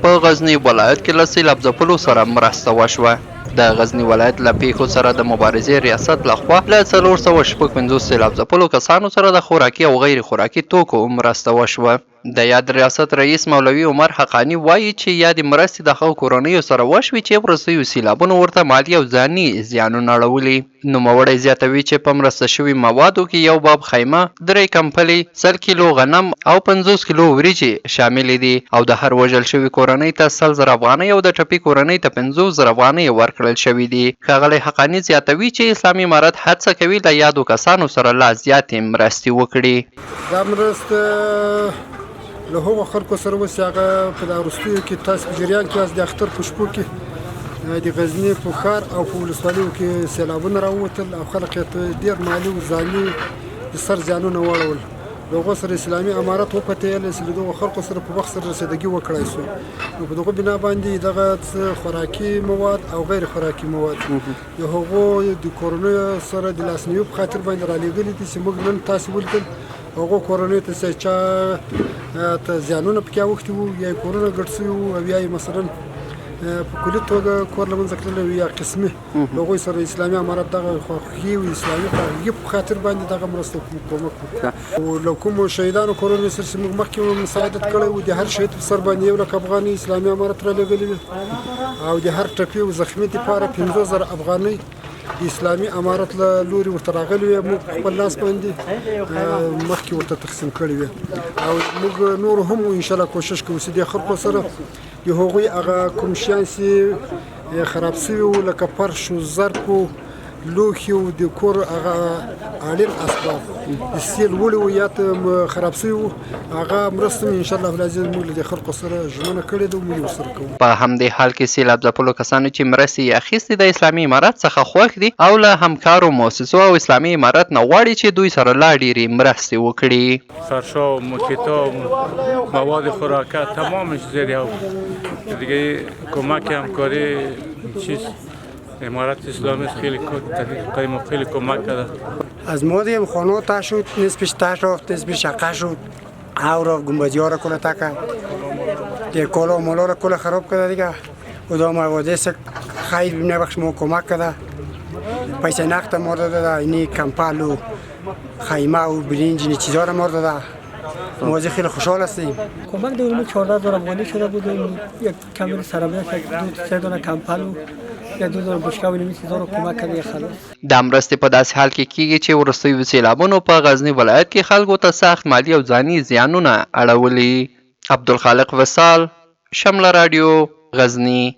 په غزني ولایت کې له سیلاب ځپلو سره مرسته وشوه. د غزني ولایت له پیښو سره د مبارزې ریاست لخوا له 456 سیلاب ځپلو کسانو سره د خوراکي او غیر خوراکي توکو مرسته وشوه. د یاد ریاست رئیس مولوي عمر حقانی وایي چې یادې مرستې د هغو کورنیو سره وشوې چې وروستیو سیلابونو ورته مالي او ځاني زیانونه اړولي. نوموړی زیاتوي چې په مرسته شوي موادو کې یو باب خیمه، 3 کمپلې، 100 کیلو غنم او 50 کیلو وریجې شاملې دي او د هر وژل شوي کورنۍ ته 100,000 افغانۍ او د ټپي کورنۍ ته 50,000 افغانۍ ورکړل شوي دي. ښاغلی حقانی زیاتوي چې اسلامي امارت هڅه کوي له یادو کسانو سره لا زیاتې مرستې وکړي. دا مرسته له هغو خلکو سره اوس هغه په دا وروستیو کې تاسو په جریان کې یاست د اختر په شپو کې د غزني په ښار او په ولسوالیو کې سیلابونه راووتل او خلک یې ډېر مالي او ځاني د سر زیانونه واړول. د هغو سره اسلامي امارت وپتېیلی چې له دغو خلکو سره په وخت سره رسېدګي وکړای شو. نو په دغو بنا باندې دغه خوراکي مواد او غیر خوراکي مواد د هغو د کورنیو سره د لاسنیوي په خاطر باندې رالېږلي دي چې موږ نن تاسې ولیدل هغو کورنیو ته چې چا ته زیانونه پکې اوښتي وو یا یې کورونه ګډ شوي وو او یا یې مثلا په کلي توګه کور له منځه تللی وي یا قسمي له هغوی سره اسلامي امارت دغه خواخوږي او اسلامي خواخوږي په خاطر باندې دغه مرسته کومک وکړو. او له کومو شهیدانو کورنیو سره چې موږ مخکې مساعدت کړی وو د هر شهید په سر باندې 1 لک افغانۍ اسلامي امارت رالېږلي وي او د هر ټپي او زخمي دپاره 15,000 افغانۍ اسلامي امارت له لوري ورته راغلي وي. موږ په خپل لاس باندې مخکې ورته تقسیم کړي وي او موږ نور هم انشاءالله کوشش کوو چې د خلکو سره د هغوی هغه کوم شیان چې خراب شوي وو لکه فرش و ظرف و لوښي و د کور هغه اړین اسباب د سیل وړي وو یا خراب شوي وو هغه مرسته مې انشاءالله العزیز موږ له دې خلکو سره ژمنه کړې ده او موږ یې ورسره کوو. په همدې حال کې سیلاب ځپلو کسانو چې مرستې یې اخیستې د اسلامي امارت څخه خوښ دي او له همکارو مؤسسو او اسلامي امارت نه غواړي چې دوی سره لا ډېرې مرستې وکړي. فرشا و کتاب مواد خوراکه تمامش زیر یو دیگه کمک همکاری چیز امارت اسلامی خیلی خیلی کمک کرده. از مواد خانه تا شد، نصفش تا رفت، نصفش شقه شد، او رفت گنبدی ها را کل تکه دیگه کالا و مالا را کل خراب کرده دیگه و دا مواد خیلی نبخش ما کمک کرده. پیسه نقد ما داده اینی کمپل و خیمه و برنج این چیزها را ما داده. ما خیلی خوشحال هستیم. کمک داریم 14,000 افغانی شده بود یک کمر سرابه که 3 دانه کمپل و یا 2 دانه بشکه و نمی چیزا رو کمک کردی خلاص. دا مرستې په داسې حال کې کیږي چې وروستیو سیلابونو په غزني ولایت کې خلکو ته سخت مالي او ځاني زیانونه اړولي. عبدالخالق وصال، شمله رادیو، غزني.